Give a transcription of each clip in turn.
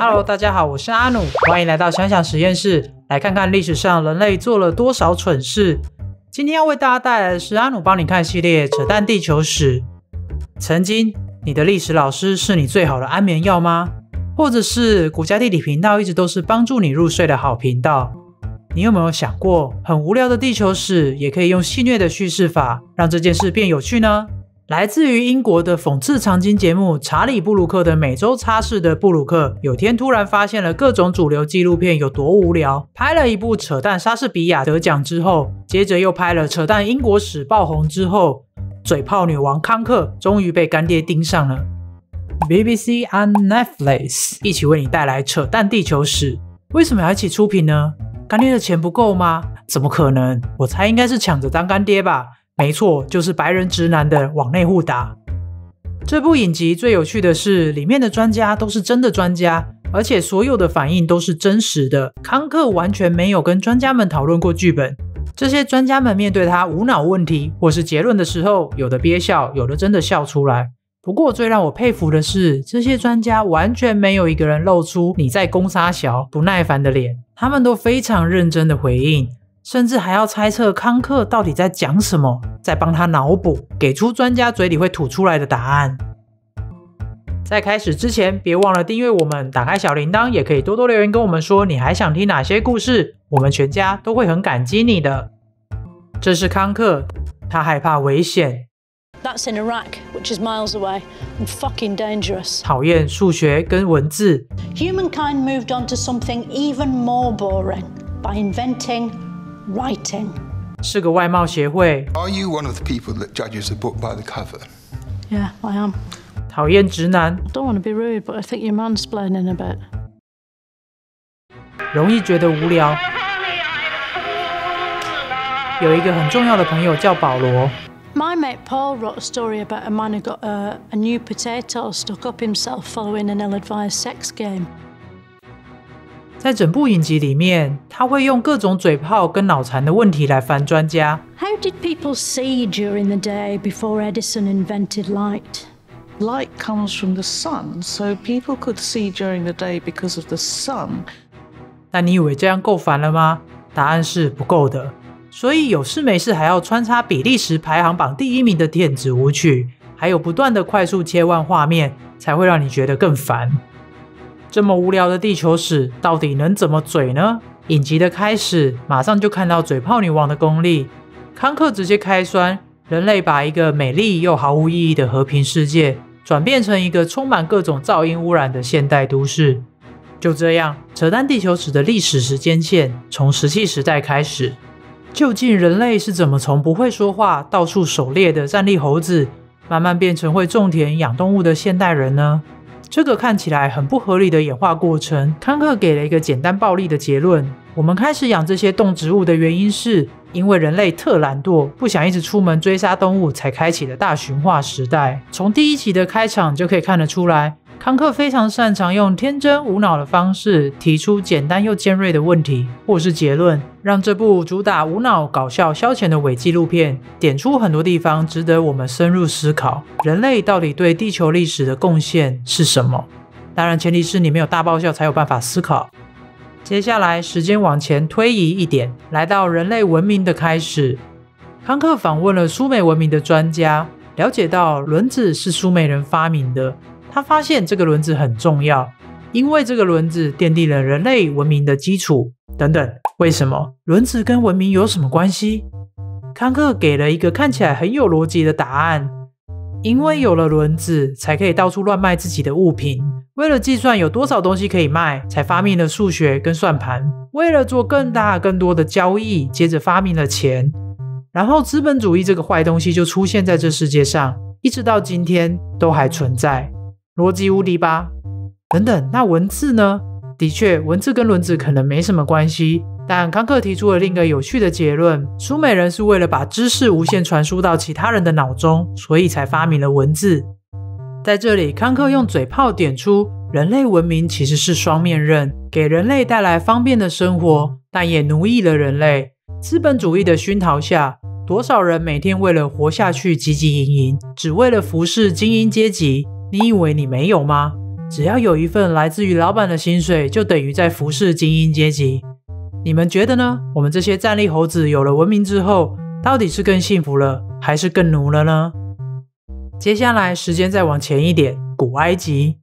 Hello， 大家好，我是阿努，欢迎来到想想实验室，来看看历史上人类做了多少蠢事。今天要为大家带来的是阿努帮你看系列扯淡地球史。曾经，你的历史老师是你最好的安眠药吗？或者是国家地理频道一直都是帮助你入睡的好频道？你有没有想过，很无聊的地球史也可以用戏谑的叙事法，让这件事变有趣呢？来自于英国的讽刺长经节目《查理布鲁克的每周擦拭》的布鲁克，有天突然发现了各种主流纪录片有多无聊，拍了一部扯淡莎士比亚得奖之后，接着又拍了扯淡英国史爆红之后，嘴炮女王康克终于被干爹盯上了。BBC on Netflix 一起为你带来扯淡地球史。为什么要一起出品呢？干爹的钱不够吗？怎么可能？我猜应该是抢着当干爹吧。没错，就是白人直男的往内互打。这部影集最有趣的是，里面的专家都是真的专家，而且所有的反应都是真实的。康克完全没有跟专家们讨论过剧本，这些专家们面对他无脑问题或是结论的时候，有的憋笑，有的真的笑出来。不过最让我佩服的是，这些专家完全没有一个人露出你在攻杀小不耐烦的脸，他们都非常认真的回应，甚至还要猜测康克到底在讲什么，再帮他脑补，给出专家嘴里会吐出来的答案。在开始之前，别忘了订阅我们，打开小铃铛，也可以多多留言跟我们说你还想听哪些故事，我们全家都会很感激你的。这是康克，他害怕危险。That's in Iraq, which is miles away and fucking dangerous. 讨厌数学跟文字。Humankind moved on to something even more boring by inventing writing. 是个外貌协会。 Are you one of the people that judges a book by the cover? Yeah, I am. 讨厌直男。 I don't want to be rude, but I think you're mansplaining a bit. 容易觉得无聊。有一个很重要的朋友叫保罗。My mate Paul wrote a story about a man who got a new potato stuck up himself following an ill-advised sex game. 在整部影集里面，他会用各种嘴炮跟脑残的问题来烦专家。 How did people see during the day before Edison invented light? Light comes from the sun, so people could see during the day because of the sun. 那你以为这样够烦了吗？答案是不够的。所以有事没事还要穿插比利时排行榜第1名的电子舞曲，还有不断的快速切换画面，才会让你觉得更烦。这么无聊的地球史，到底能怎么嘴呢？影集的开始，马上就看到嘴炮女王的功力。康克直接开酸，人类把一个美丽又毫无意义的和平世界，转变成一个充满各种噪音污染的现代都市。就这样，扯淡地球史的历史时间线从石器时代开始。究竟人类是怎么从不会说话、到处狩猎的战力猴子，慢慢变成会种田养动物的现代人呢？这个看起来很不合理的演化过程，康克给了一个简单暴力的结论：我们开始养这些动植物的原因是因为人类特懒惰，不想一直出门追杀动物，才开启了大驯化时代。从第1集的开场就可以看得出来，康克非常擅长用天真无脑的方式提出简单又尖锐的问题或是结论，让这部主打无脑搞笑消遣的伪纪录片点出很多地方值得我们深入思考，人类到底对地球历史的贡献是什么。当然前提是你没有大爆笑才有办法思考。接下来时间往前推移一点，来到人类文明的开始。康克访问了苏美文明的专家，了解到轮子是苏美人发明的。他发现这个轮子很重要，因为这个轮子奠定了人类文明的基础。等等，为什么轮子跟文明有什么关系？康克给了一个看起来很有逻辑的答案：因为有了轮子，才可以到处乱卖自己的物品。为了计算有多少东西可以卖，才发明了数学跟算盘。为了做更大更多的交易，接着发明了钱。然后资本主义这个坏东西就出现在这世界上，一直到今天都还存在。逻辑无敌吧？等等，那文字呢？的确，文字跟轮子可能没什么关系，但康克提出了另一个有趣的结论：苏美人是为了把知识无限传输到其他人的脑中，所以才发明了文字。在这里，康克用嘴炮点出，人类文明其实是双面刃，给人类带来方便的生活，但也奴役了人类。资本主义的熏陶下，多少人每天为了活下去汲汲营营，只为了服侍精英阶级？你以为你没有吗？只要有一份来自于老板的薪水，就等于在服侍精英阶级。你们觉得呢？我们这些战力猴子有了文明之后，到底是更幸福了，还是更奴了呢？接下来时间再往前一点，古埃及。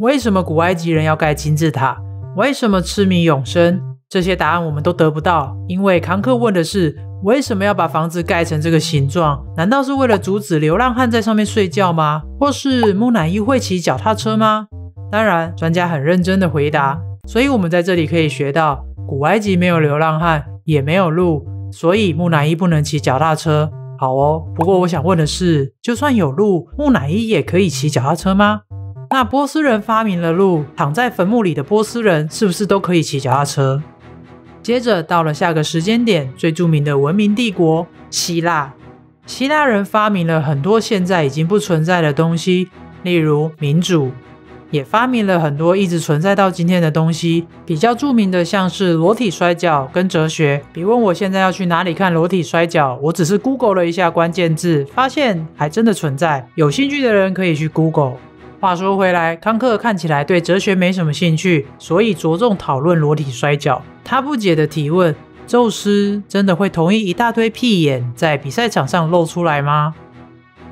为什么古埃及人要盖金字塔？为什么痴迷永生？这些答案我们都得不到，因为康克问的是为什么要把房子盖成这个形状？难道是为了阻止流浪汉在上面睡觉吗？或是木乃伊会骑脚踏车吗？当然，专家很认真的回答，所以我们在这里可以学到，古埃及没有流浪汉，也没有路，所以木乃伊不能骑脚踏车。好哦，不过我想问的是，就算有路，木乃伊也可以骑脚踏车吗？那波斯人发明了路，躺在坟墓里的波斯人是不是都可以骑脚踏车？接着到了下个时间点，最著名的文明帝国希腊。希腊人发明了很多现在已经不存在的东西，例如民主，也发明了很多一直存在到今天的东西。比较著名的像是裸体摔跤跟哲学。别问我现在要去哪里看裸体摔跤，我只是 Google 了一下关键字，发现还真的存在。有兴趣的人可以去 Google。话说回来，康克看起来对哲学没什么兴趣，所以着重讨论裸体摔跤。他不解的提问：宙斯真的会同意一大堆屁眼在比赛场上露出来吗？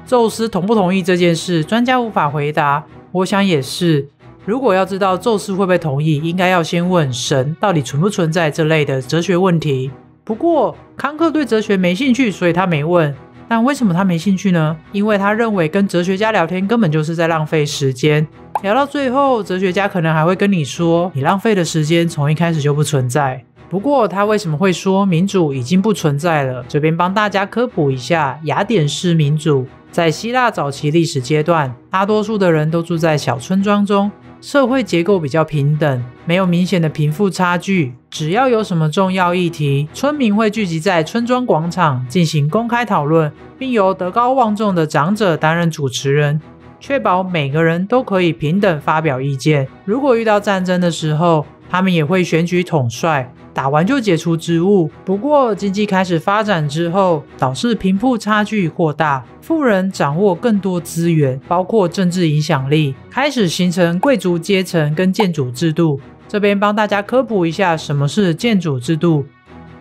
宙斯同不同意这件事，专家无法回答。我想也是，如果要知道宙斯会不会同意，应该要先问神到底存不存在这类的哲学问题。不过康克对哲学没兴趣，所以他没问。但为什么他没兴趣呢？因为他认为跟哲学家聊天根本就是在浪费时间。聊到最后，哲学家可能还会跟你说，你浪费的时间从一开始就不存在。不过他为什么会说民主已经不存在了？这边帮大家科普一下，雅典式民主在希腊早期历史阶段，大多数的人都住在小村庄中，社会结构比较平等，没有明显的贫富差距。只要有什么重要议题，村民会聚集在村庄广场进行公开讨论，并由德高望重的长者担任主持人，确保每个人都可以平等发表意见。如果遇到战争的时候，他们也会选举统帅，打完就解除职务。不过经济开始发展之后，导致贫富差距扩大，富人掌握更多资源，包括政治影响力，开始形成贵族阶层跟建主制度。这边帮大家科普一下什么是建主制度。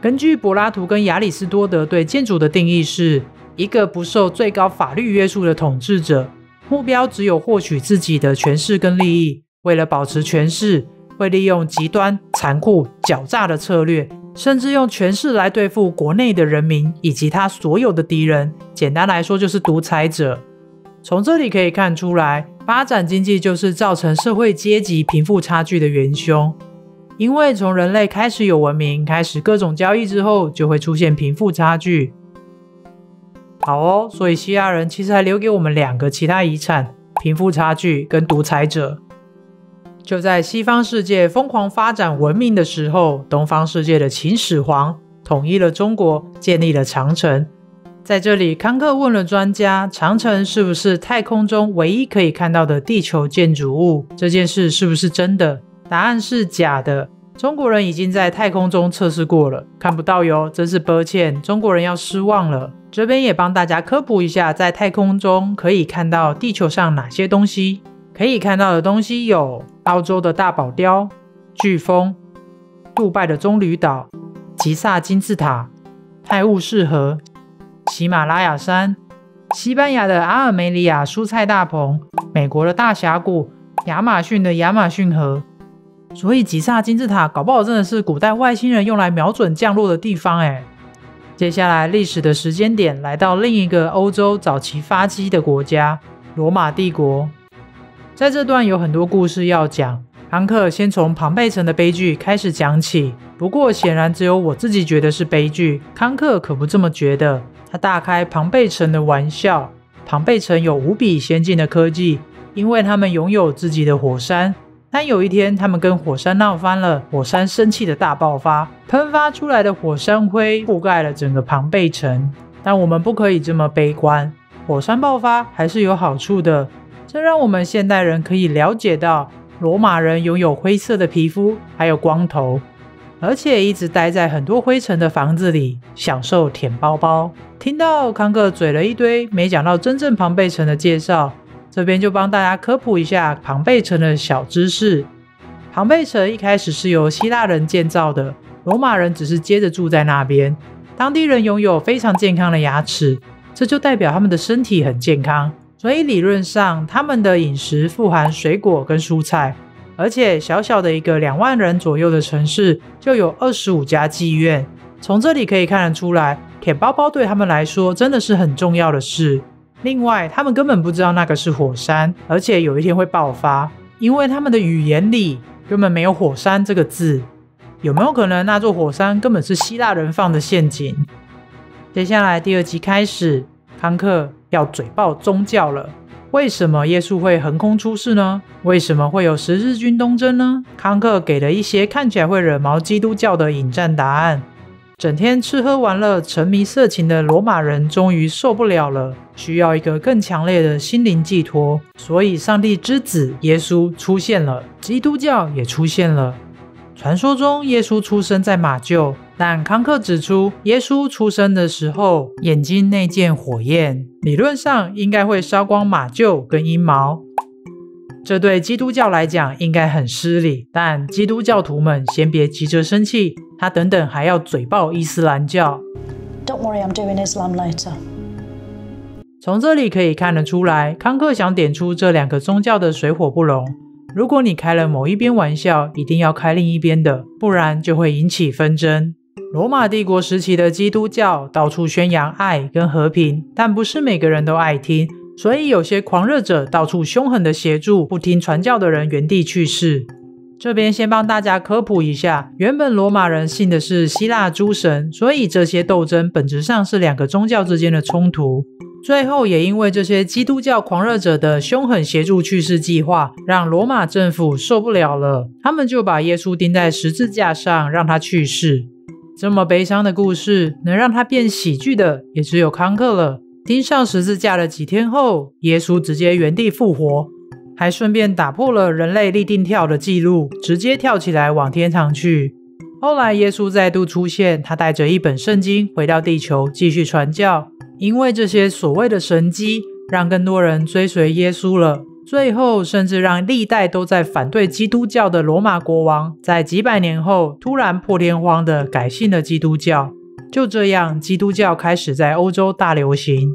根据柏拉图跟亚里士多德对建主的定义是，一个不受最高法律约束的统治者，目标只有获取自己的权势跟利益，为了保持权势，会利用极端、残酷、狡诈的策略，甚至用权势来对付国内的人民以及他所有的敌人。简单来说就是独裁者。从这里可以看出来，发展经济就是造成社会阶级贫富差距的元凶。因为从人类开始有文明，开始各种交易之后，就会出现贫富差距。好哦，所以希腊人其实还留给我们2个其他遗产：贫富差距跟独裁者。就在西方世界疯狂发展文明的时候，东方世界的秦始皇统一了中国，建立了长城。在这里，康克问了专家，长城是不是太空中唯一可以看到的地球建筑物？这件事是不是真的？答案是假的。中国人已经在太空中测试过了，看不到哟，真是抱歉，中国人要失望了。这边也帮大家科普一下，在太空中可以看到地球上哪些东西。可以看到的东西有澳洲的大堡礁、飓风、杜拜的棕榈岛、吉萨金字塔、泰晤士河、喜马拉雅山、西班牙的阿尔梅里亚蔬菜大棚、美国的大峡谷、亚马逊的亚马逊河。所以吉萨金字塔搞不好真的是古代外星人用来瞄准降落的地方耶。接下来历史的时间点来到另一个欧洲早期发迹的国家——罗马帝国。在这段有很多故事要讲，康克先从庞贝城的悲剧开始讲起。不过显然只有我自己觉得是悲剧，康克可不这么觉得。他大开庞贝城的玩笑。庞贝城有无比先进的科技，因为他们拥有自己的火山。但有一天他们跟火山闹翻了，火山生气的大爆发，喷发出来的火山灰覆盖了整个庞贝城。但我们不可以这么悲观，火山爆发还是有好处的。这让我们现代人可以了解到，罗马人拥有灰色的皮肤，还有光头，而且一直待在很多灰尘的房子里，享受舔包包。听到康克嘴了一堆，没讲到真正庞贝城的介绍，这边就帮大家科普一下庞贝城的小知识。庞贝城一开始是由希腊人建造的，罗马人只是接着住在那边。当地人拥有非常健康的牙齿，这就代表他们的身体很健康，所以理论上他们的饮食富含水果跟蔬菜。而且小小的一个2万人左右的城市就有25家妓院，从这里可以看得出来，舔包包对他们来说真的是很重要的事。另外，他们根本不知道那个是火山，而且有一天会爆发，因为他们的语言里根本没有火山这个字。有没有可能那座火山根本是希腊人放的陷阱？接下来第2集开始，康克要嘴爆宗教了。为什么耶稣会横空出世呢？为什么会有十字军东征呢？康克给了一些看起来会惹毛基督教的引战答案。整天吃喝玩乐、沉迷色情的罗马人终于受不了了，需要一个更强烈的心灵寄托，所以上帝之子耶稣出现了，基督教也出现了。传说中耶稣出生在马厩，但康克指出，耶稣出生的时候眼睛内建火焰，理论上应该会烧光马厩跟阴毛。这对基督教来讲应该很失礼，但基督教徒们先别急着生气，他等等还要嘴爆伊斯兰教。 Don't worry, I'm doing Islam later. 从这里可以看得出来，康克想点出这2个宗教的水火不容。如果你开了某一边玩笑，一定要开另一边的，不然就会引起纷争。罗马帝国时期的基督教到处宣扬爱跟和平，但不是每个人都爱听，所以有些狂热者到处凶狠的协助不听传教的人原地去世。这边先帮大家科普一下，原本罗马人信的是希腊诸神，所以这些斗争本质上是2个宗教之间的冲突。最后也因为这些基督教狂热者的凶狠协助去世计划，让罗马政府受不了了，他们就把耶稣钉在十字架上，让他去世。这么悲伤的故事，能让他变喜剧的也只有康克了。钉上十字架的几天后，耶稣直接原地复活，还顺便打破了人类立定跳的记录，直接跳起来往天堂去。后来耶稣再度出现，他带着一本圣经回到地球继续传教。因为这些所谓的神迹，让更多人追随耶稣了。最后甚至让历代都在反对基督教的罗马国王，在几百年后突然破天荒的改信了基督教。就这样，基督教开始在欧洲大流行。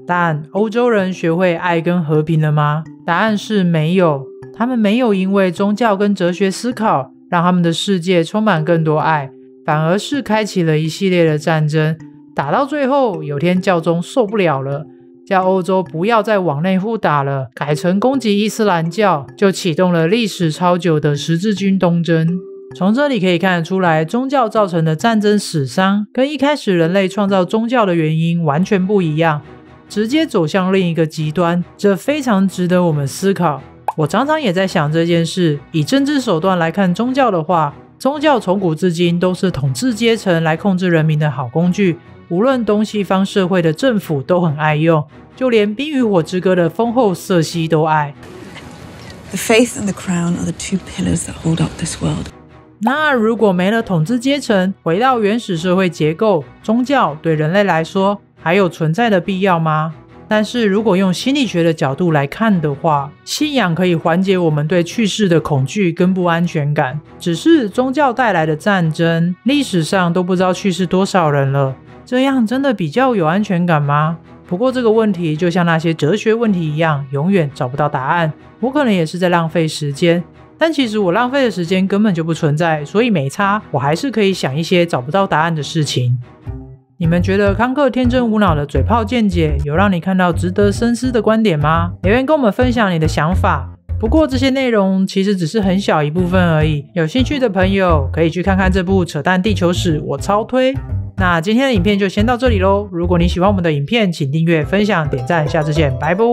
但欧洲人学会爱跟和平了吗？答案是没有。他们没有因为宗教跟哲学思考，让他们的世界充满更多爱，反而是开启了一系列的战争。打到最后，有天教宗受不了了，叫欧洲不要再往内互打了，改成攻击伊斯兰教，就启动了历史超久的十字军东征。从这里可以看得出来，宗教造成的战争死伤跟一开始人类创造宗教的原因完全不一样，直接走向另一个极端，这非常值得我们思考。我常常也在想这件事，以政治手段来看宗教的话，宗教从古至今都是统治阶层来控制人民的好工具，无论东西方社会的政府都很爱用，就连《冰与火之歌》的丰后瑟西都爱。 The faith and the crown are the two pillars that hold up this world. 那如果没了统治阶层，回到原始社会结构，宗教对人类来说还有存在的必要吗？但是如果用心理学的角度来看的话，信仰可以缓解我们对去世的恐惧跟不安全感。只是宗教带来的战争，历史上都不知道去世多少人了，这样真的比较有安全感吗？不过这个问题就像那些哲学问题一样，永远找不到答案。我可能也是在浪费时间，但其实我浪费的时间根本就不存在，所以没差，我还是可以想一些找不到答案的事情。你们觉得康克天真无脑的嘴炮见解有让你看到值得深思的观点吗？留言跟我们分享你的想法。不过这些内容其实只是很小一部分而已，有兴趣的朋友可以去看看这部《扯淡地球史》，我超推。那今天的影片就先到这里咯，如果你喜欢我们的影片，请订阅、分享、点赞，下次见，拜拜。